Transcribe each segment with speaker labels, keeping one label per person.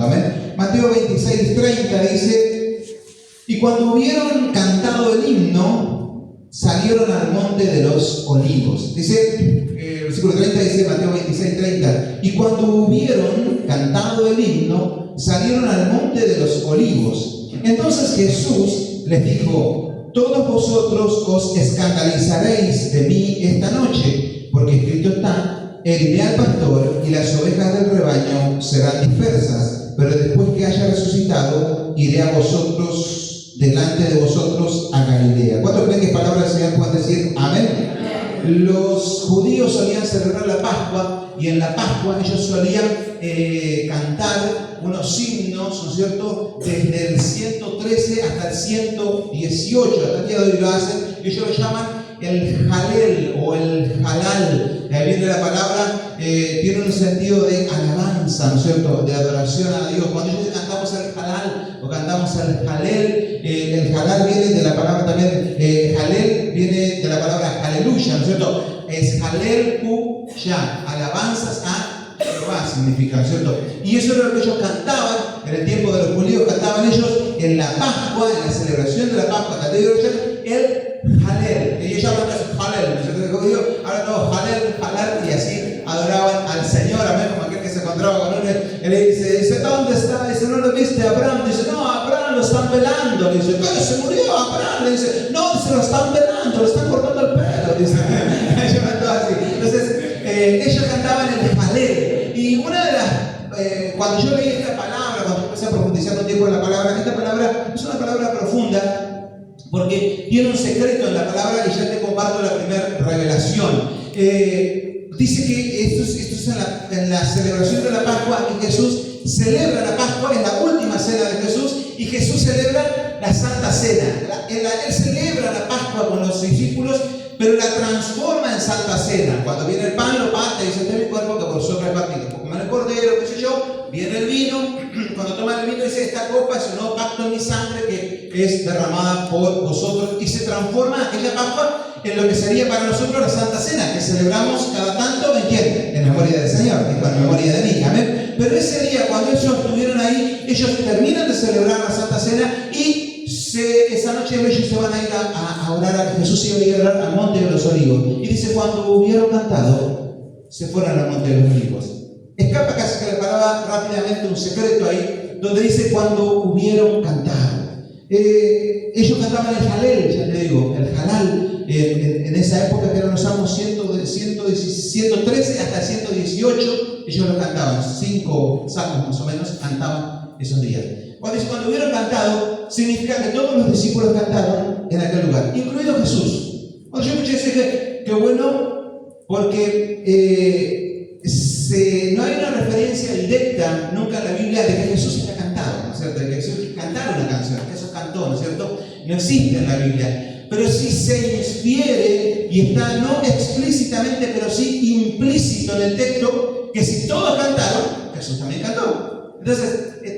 Speaker 1: Santo. Amén. Mateo 26:30 dice: y cuando hubieron cantado el himno, salieron al monte de los olivos. Dice, el versículo 30 dice, Mateo 26:30, y cuando hubieron cantado el himno, salieron al monte de los olivos. Entonces Jesús les dijo: todos vosotros os escandalizaréis de mí esta noche, porque escrito está: heriré al pastor y las ovejas del rebaño serán dispersas, pero después que haya resucitado, iré a vosotros, delante de vosotros a Galilea. ¿Cuántos creen que palabra del Señor pueden decir amén? Los judíos solían celebrar la Pascua, y en la Pascua ellos solían cantar unos himnos, ¿no es cierto?, desde el 113 hasta el 118, hasta el día de hoy lo hacen. Ellos lo llaman el Jalel o el Jalal, de ahí viene la palabra, tiene un sentido de alabanza, ¿no es cierto?, de adoración a Dios. Cuando ellos cantamos el Jalal o cantamos el Jalal viene de la palabra también, Jalel viene de la palabra aleluya, ¿no es cierto? Es Jalel Hu Ya, alabanzas a Jehová significa, ¿no es cierto? Y eso era lo que ellos cantaban en el tiempo de los judíos. Cantaban ellos en la Pascua, en la celebración de la Pascua, el Jalel. Y ellos hablan de Jalel, ¿no es cierto? Los judíos hablan todo Jalel, Jalal, y así adoraban al Señor. Amén, como aquel que se encontraba con uno, él le dice, ¿dónde está? Dice, ¿no lo viste a Abraham? Dice, no, Abraham lo están velando. Le dice, pero se murió Abraham. Le dice, no, dice, lo están velando, lo están cortando el pelo. Dice, ellos cantaban así. Entonces, ellos cantaban el Jalel. Y una de las, cuando yo leí esta palabra, cuando yo empecé a profundizar un tiempo en la palabra, esta palabra es una palabra profunda, porque tiene un secreto en la palabra, y ya te comparto la primera revelación. Dice que esto es en la celebración de la Pascua, y Jesús celebra la Pascua, es la última cena de Jesús, y Jesús celebra la Santa Cena. Él celebra la Pascua con los discípulos, pero la transforma en Santa Cena. Cuando viene el pan, lo parte y dice, este es mi cuerpo que por vosotros es partido. Coman el cordero, qué sé yo. Viene el vino, cuando toman el vino dice, esta copa es un nuevo pacto en mi sangre que es derramada por vosotros, y se transforma aquella Pascua en lo que sería para nosotros la Santa Cena, que celebramos cada tanto. ¿En quién? En memoria del Señor, en memoria de mí. Amén. Pero ese día, cuando ellos estuvieron ahí, ellos terminan de celebrar la Santa Cena, y esa noche ellos se van a ir a orar, Jesús iba a ir a orar al monte de los olivos. Y dice, cuando hubieron cantado, se fueron al monte de los olivos. Escapa casi que la palabra rápidamente un secreto ahí, donde dice cuando hubieron cantado. Ellos cantaban el Jalel, ya te digo, el Jalal, en esa época que eran los salmos 113 hasta el 118, ellos lo cantaban, 5 salmos más o menos cantaban esos días. Cuando dice cuando hubieron cantado, significa que todos los discípulos cantaron en aquel lugar, incluido Jesús. Cuando yo escuché eso dije, qué bueno, porque no hay una referencia directa nunca en la Biblia de que Jesús haya cantado, ¿no es cierto? De que Jesús cantara una canción, que Jesús cantó, ¿no es cierto? No existe en la Biblia. Pero sí se infiere, y está no explícitamente, pero sí implícito en el texto, que si todos cantaron, Jesús también cantó. Entonces,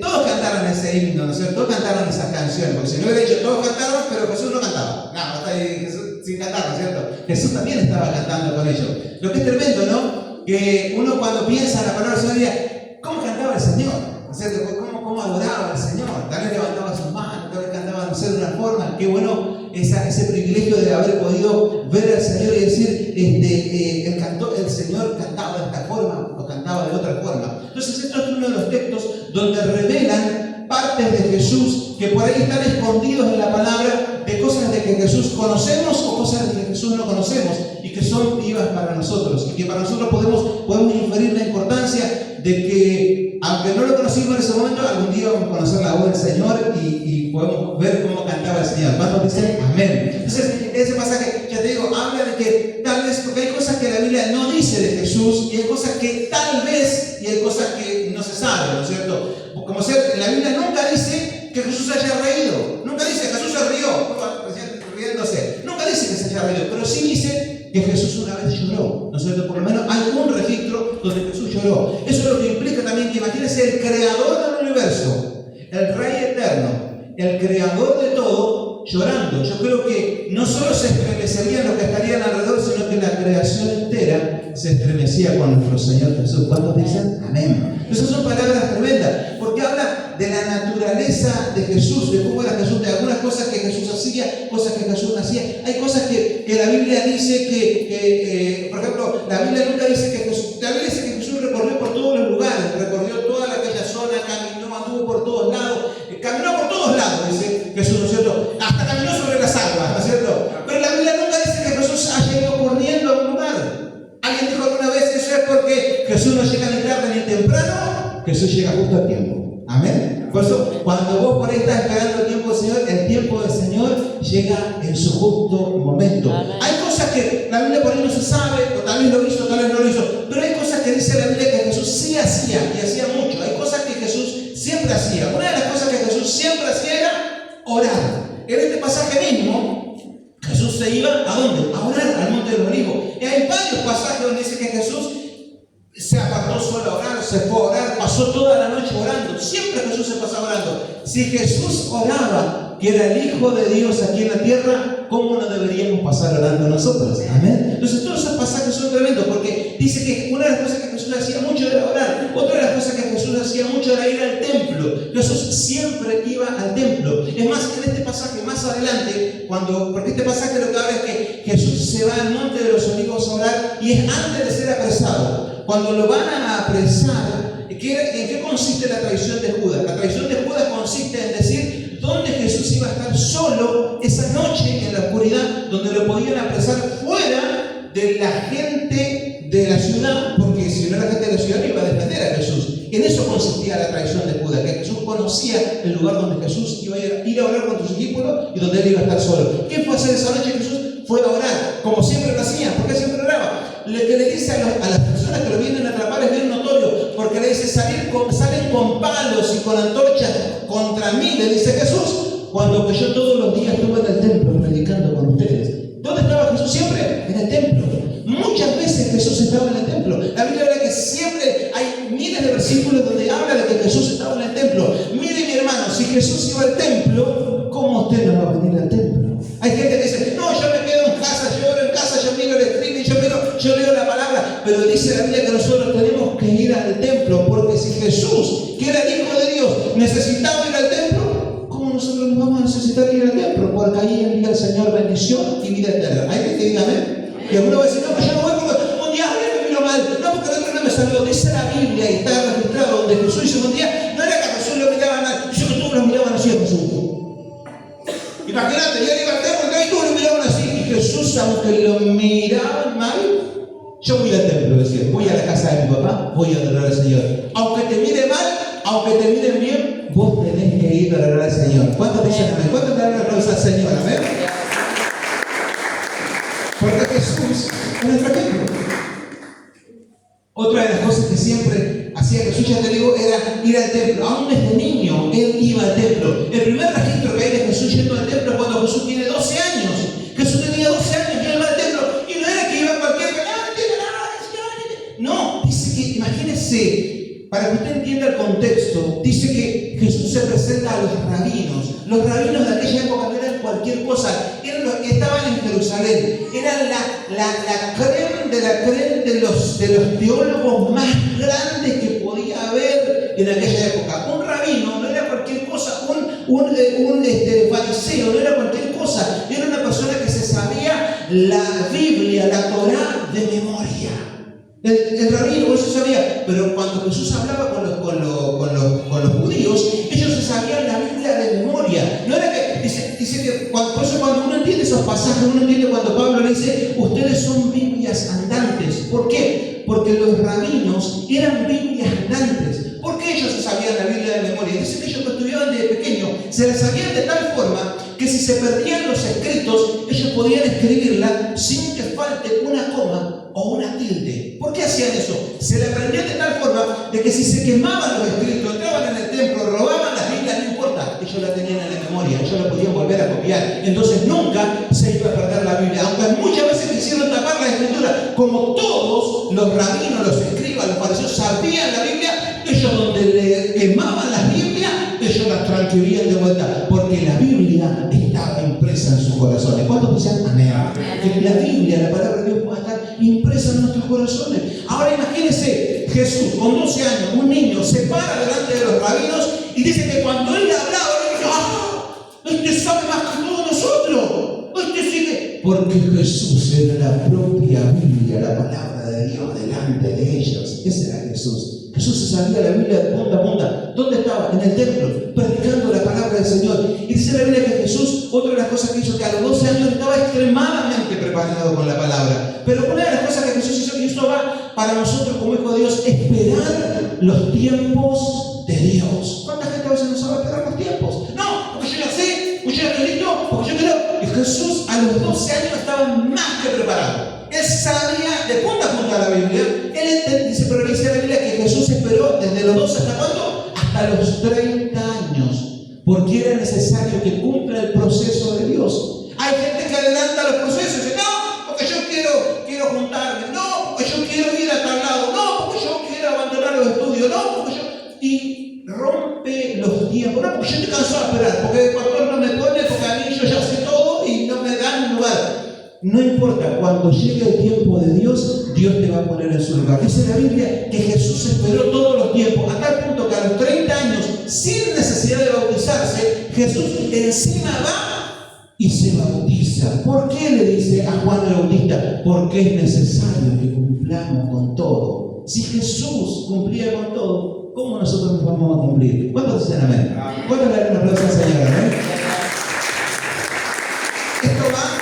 Speaker 1: todos cantaron ese himno, ¿no es cierto? Todos cantaron esas canciones, porque si no hubiera dicho todos cantaron, pero Jesús no cantaba. No, está ahí Jesús sin cantar, ¿no es cierto? Jesús también estaba cantando con ellos. Lo que es tremendo, ¿no? Que uno cuando piensa en la palabra del Señor diría, ¿cómo cantaba el Señor? ¿No es cierto? ¿Cómo adoraba al Señor? Tal vez levantaba sus manos, tal vez cantaba, no sé, de una forma. Qué bueno ese privilegio de haber podido ver al Señor y decir, el Señor cantaba de esta forma o cantaba de otra forma. Entonces esto es uno de los textos donde revelan partes de Jesús que por ahí están escondidos en la palabra, de cosas de que Jesús conocemos o cosas de que Jesús no conocemos, y que son vivas para nosotros, y que para nosotros podemos inferir la importancia de que, aunque no lo conocimos en ese momento, algún día vamos a conocer la voz del Señor y podemos ver cómo cantaba el Señor. ¿Cuántos dicen amén? Entonces, ese pasaje, ya te digo, habla de que tal vez, porque hay cosas que la Biblia no dice de Jesús, y hay cosas que tal vez, y hay cosas que no se sabe, ¿no es cierto? Como ser, la Biblia nunca dice que Jesús haya reído, nunca dice que Jesús se rió, riéndose, nunca dice que se haya reído, pero sí dice que Jesús una vez lloró, ¿no es cierto? Por lo menos hay un registro donde Jesús lloró. Eso es lo que implica también que imagínense el creador del universo, el Rey eterno, el creador de todo, llorando. Yo creo que no solo se estremecerían los que estarían alrededor, sino que la creación entera se estremecía con nuestro Señor Jesús. ¿Cuántos dicen? Amén. Esas son palabras tremendas, porque habla naturaleza de Jesús, de cómo era Jesús, de algunas cosas que Jesús hacía, cosas que Jesús no hacía. Hay cosas que la Biblia dice por ejemplo, la Biblia nunca dice que Jesús recorrió por todos los lugares, recorrió toda aquella zona, caminó, anduvo por todos lados, caminó por todos lados, dice Jesús, ¿no es cierto? Hasta caminó sobre las aguas, ¿no es cierto? Pero la Biblia nunca dice que Jesús haya ido corriendo a un lugar. Alguien dijo alguna vez que eso es porque Jesús no llega ni tarde ni temprano, Jesús llega justo a tiempo. Amén. Por eso, cuando vos por ahí estás esperando el tiempo del Señor llega en su justo momento. Amén. Hay cosas que la Biblia por ahí no se sabe, o tal vez lo hizo, tal vez no lo hizo, pero hay cosas que dice la Biblia que Jesús sí hacía, y hacía mucho. Hay cosas que Jesús siempre hacía. Una de las cosas que Jesús siempre hacía era orar. En este pasaje mismo, Jesús se iba ¿a dónde? A orar al Monte de los Olivos. Y hay varios pasajes donde dice que Jesús se apartó solo a orar, se fue a orar, pasó toda la noche orando. Siempre Jesús se pasaba orando. Si Jesús oraba, que era el Hijo de Dios aquí en la tierra, ¿cómo no deberíamos pasar orando nosotros? Amén. Entonces todos esos pasajes son tremendos, porque dice que una de las cosas que Jesús hacía mucho era orar. Otra de las cosas que Jesús hacía mucho era ir al templo. Jesús siempre iba al templo. Es más, en este pasaje más adelante, porque este pasaje lo que habla es que Jesús se va al Monte de los Olivos a orar, y es antes de ser apresado. Cuando lo van a apresar, ¿en qué consiste la traición de Judas? La traición de Judas consiste en decir dónde Jesús iba a estar solo esa noche en la oscuridad, donde lo podían apresar fuera de la gente de la ciudad, porque si no la gente de la ciudad no iba a defender a Jesús. En eso consistía la traición de Judas, que Jesús conocía el lugar donde Jesús iba a ir a orar con sus discípulos y donde él iba a estar solo. ¿Qué fue a hacer esa noche? Jesús fue a orar, como siempre lo hacía. ¿Por qué siempre oraba? Lo que le dice a las personas que lo vienen a atrapar es bien notorio, porque le dice salen con palos y con antorchas contra mí, le dice Jesús, cuando que yo todos los días estuve en el templo predicando con ustedes. ¿Dónde estaba Jesús siempre? En el templo. Muchas veces Jesús estaba en el templo. La Biblia habla que siempre hay miles de versículos donde habla de que Jesús estaba en el templo. Mire mi hermano, si Jesús iba al templo, ¿cómo usted no va a venir al templo? Hay gente que dice, no, yo me quedo en casa, yo oro en casa, yo miro el streaming, yo leo la palabra, pero dice la Biblia que nosotros tenemos que ir al templo, porque si Jesús, que era el Hijo de Dios, necesitaba ir al templo, ¿cómo nosotros no vamos a necesitar ir al templo? Porque ahí envía el Señor bendición y vida eterna. ¿Hay que diga amén? Y alguno va a decir, no, pero yo no voy porque un día me vino mal, no, porque el otro no me saludó. Dice la Biblia y está registrado donde Jesús hizo un día, no era que a Jesús lo miraba mal, dice que todos lo miraban así a Jesús. Imagínate, yo iba al templo y todos lo miraban así, y Jesús, aunque lo miraban mal, yo voy al templo, decía, voy a la casa de mi papá, voy a adorar al Señor. Aunque te mire mal, aunque te miren bien, vos tenés que ir a adorar al Señor. ¿Cuántos dicen amén? ¿Cuántos le dan la gloria al Señor? Amén. Porque Jesús es nuestro ejemplo. Otra de las cosas que siempre hacía Jesús, ya te digo, era ir al templo. Aún desde niño, él iba al templo. El primer registro que hay de Jesús yendo al templo es cuando Jesús tiene 12 años. Jesús tenía 12 años y él va al templo. Y no era que iba a cualquier no, dice que, imagínense, para que usted entienda el contexto, dice que Jesús se presenta a los rabinos. Los rabinos de aquella época no eran cualquier cosa, eran los que estaban en Jerusalén, eran la creme de la creme de los teólogos más grandes que podía haber en aquella época. Un rabino no era cualquier cosa, un fariseo no era cualquier cosa, era una persona que se sabía la Biblia, la Torá de memoria. El rabino eso sabía, pero cuando Jesús hablaba con los judíos, ellos se sabían la Biblia de memoria. No era que, dice que por eso cuando uno entiende esos pasajes, uno entiende cuando Pablo le dice, ustedes son Biblias andantes. ¿Por qué? Porque los rabinos eran Biblias andantes. ¿Por qué ellos se sabían la Biblia de memoria? Dice que ellos lo estudiaban desde pequeño, se la sabían de tal forma que si se perdían los escritos, ellos podían escribirla sin que falte una coma o una tilde. ¿Por qué hacían eso? Se la aprendían de tal forma de que si se quemaban los escritos, entraban en el templo, robaban las Biblias, no importa, ellos la tenían en la memoria, ellos la podían volver a copiar. Entonces nunca se iba a perder la Biblia, aunque muchas veces quisieron tapar la escritura. Como todos los rabinos, los escribas, los fariseos sabían la Biblia, ellos donde le quemaban las Biblias, ellos las transcribían de vuelta, porque la Biblia estaba impresa en sus corazones. ¿Cuántos dicen amén? Que la Biblia, la palabra de Dios, pueda estar impresa en nuestros corazones. Ahora imagínense, Jesús con 12 años, un niño, se para delante de los rabinos y dice que cuando él hablaba, usted sabe más que todos nosotros. Usted sigue. Porque Jesús era la propia Biblia, la palabra de Dios delante de ellos. Ese era Jesús. Jesús se sabía la Biblia de punta a punta. ¿Dónde estaba? En el templo, predicando la palabra del Señor. Y dice la Biblia que Jesús, otra de las cosas que hizo, que a los 12 años estaba extremadamente preparado con la palabra. Pero una de las cosas que Jesús hizo, y esto va para nosotros como hijos de Dios, esperar los tiempos de Dios. ¿Cuánta gente a veces no sabe esperar los tiempos? No, porque yo ya sé, porque yo ya estoy listo, porque yo creo. Y Jesús a los 12 años estaba más que preparado. Él sabía de punta a punta la Biblia. Él dice, pero dice la Biblia que Jesús esperó desde los 12 hasta ¿cuándo? Hasta los 30 años. Porque era necesario que cumpla el proceso de Dios. Hay gente que adelanta los procesos y dice, no, porque yo quiero juntarme, no, porque yo quiero ir a tal lado, no, porque yo quiero abandonar los estudios, no, porque yo... Y rompe los tiempos, no, porque yo estoy cansado de esperar, porque el pastor no me pone, porque a mí yo ya sé todo y no me dan un lugar. No importa, cuando llegue el tiempo de Dios, Dios te va a poner en su lugar. Dice la Biblia que Jesús esperó todos los tiempos, a tal punto que a los 30 años, sin necesidad de bautizarse, Jesús encima va y se bautiza. ¿Por qué le dice a Juan el Bautista? Porque es necesario que cumplamos con todo. Si Jesús cumplía con todo, ¿cómo nosotros nos vamos a cumplir? ¿Cuántos dicen amén? ¿Cuántos le dan un aplauso al Señor? Esto va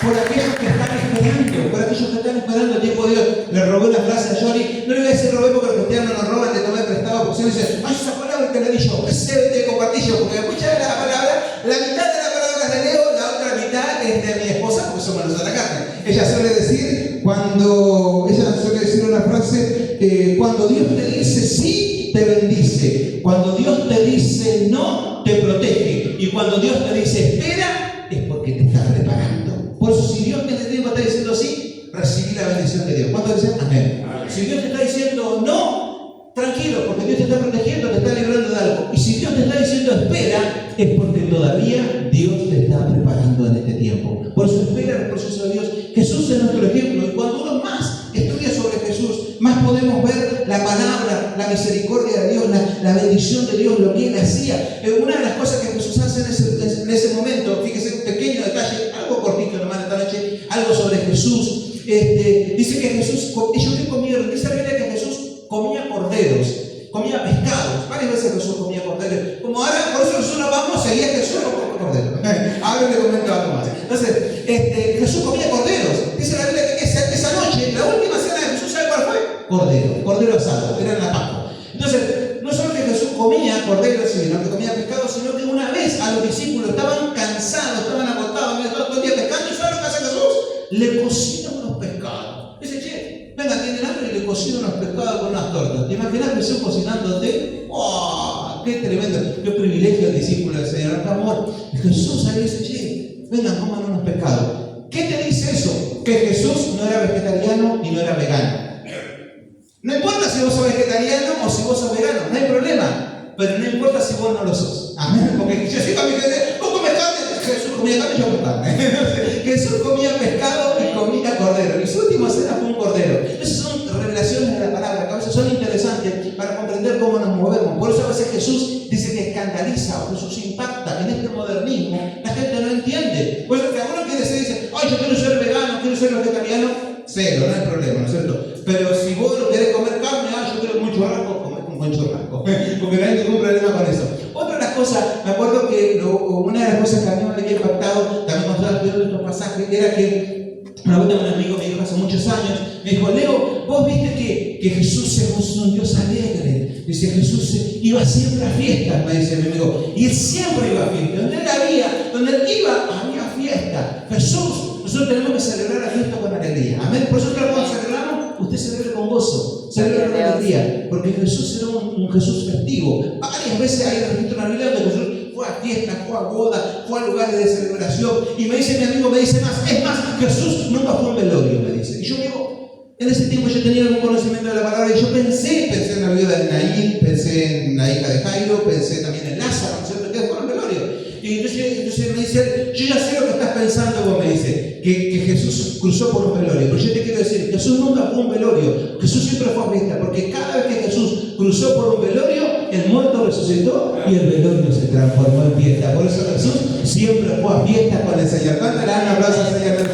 Speaker 1: por aquellos que están esperando, por aquellos que están esperando el tiempo de Dios. Le robé una frase a Johnny, no le voy a decir robé porque los cristianos nos roban, le tomé prestado, porque se dice, ay, esa palabra que le di yo, ese te compartí yo, porque escucha la palabra, la mitad de la palabra la leo, la otra mitad es de mi esposa, porque somos los de la carne. Ella suele decir, una frase, cuando Dios te dice sí, te bendice, cuando Dios te dice no, te protege, y cuando Dios te dice espera, es porque te está preparando. Por eso, si Dios te está diciendo sí, recibí la bendición de Dios. ¿Cuántos dicen amén? Si Dios te está diciendo no, tranquilo, porque Dios te está protegiendo, te está librando de algo. Y si Dios te está diciendo espera, es porque todavía Dios te está preparando en este tiempo. Por eso espera el proceso de Dios. Jesús es nuestro ejemplo, y cuando uno más estudia sobre Jesús, más podemos ver la palabra, la misericordia de Dios, la bendición de Dios, lo que Él hacía. Una de las cosas que Jesús hace en ese momento, fíjese un pequeño detalle, algo cortito nomás esta noche, algo sobre Jesús. Dice que Jesús, ellos que comieron, dice la Biblia que Jesús comía corderos, comía pescados. Varias veces Jesús comía corderos. Como ahora, por eso nosotros vamos a seguir a Jesús con corderos. Ahora le comento algo más. Entonces, Jesús comía corderos. Dice la Biblia que esa noche, la última cena de Jesús, ¿sabe cuál fue? Cordero asado, era en la Pascua. Entonces, no solo que Jesús comía corderos, sino que comía pescados, sino que una vez a los discípulos estaban cansados, estaban agotados, todo el día pescando, y ¿saben lo que hace Jesús? Le cocina unos pescados. Dice, che, venga, tienen hambre, y le cocina unos pescados con unas tortas. ¿Te imaginas Jesús cocinándote? ¡Oh! ¡Qué tremendo! ¡Qué privilegio el discípulo del Señor! ¡Qué amor! Y Jesús ahí dice, che, vengan, coman unos pescados. ¿Qué te dice eso? Que Jesús no era vegetariano y no era vegano. No importa si vos sos vegetariano o si vos sos vegano, no hay problema. Pero no importa si vos no lo sos. Amén. Porque yo soy mi gente, vos comes carne, Jesús comía carne, yo como carne. Jesús comía pescado y comía cordero. Y su última cena fue un cordero. Esas son revelaciones de la palabra que a veces son interesantes para comprender cómo nos movemos. Por eso a veces Jesús dice que escandaliza o Jesús impacta en este modernismo. La gente no entiende. Por eso que algunos quieren decir, dicen, ay, yo quiero ser vegano, quiero ser vegetariano. Cero, no hay problema, ¿no es cierto? Pero si vos no querés comer carne, yo quiero un churrasco, comés un buen churrasco. Porque no hay ningún problema con eso. Otra de las cosas, me acuerdo que una de las cosas que a mí me había impactado, también cuando estaba estudiando estos pasajes, era que una vez un amigo me dijo hace muchos años, me dijo, Leo, vos viste que Jesús es un Dios alegre. Dice, Jesús iba siempre a fiestas, me dice mi amigo. Y él siempre iba a fiestas. Donde él iba, había fiesta. Jesús, nosotros tenemos que celebrar a Cristo con alegría. Amén. Por eso cuando celebramos, usted celebre con gozo, celebre con alegría. Porque Jesús era un Jesús festivo. Varias veces hay registro en la Biblia donde Jesús fue a fiestas, fue a bodas, fue a lugares de celebración. Y me dice mi amigo, me dice más, es más, Jesús nunca fue a un velorio, me dice. Y yo digo, en ese tiempo yo tenía algún conocimiento de la palabra y yo pensé en la viuda de Naín, pensé en la hija de Jairo, pensé también en Lázaro, ¿cierto? Que fueron velorio. Y entonces me dice, yo ya sé lo que estás pensando, vos me dice, que Jesús cruzó por un velorio. Pero yo te quiero decir, Jesús nunca fue un velorio, Jesús siempre fue a fiesta, porque cada vez que Jesús cruzó por un velorio, el muerto resucitó y el velorio se transformó en fiesta. Por eso Jesús siempre fue a fiestas con el Señor. ¿Cuánto le dan un aplauso al Señor?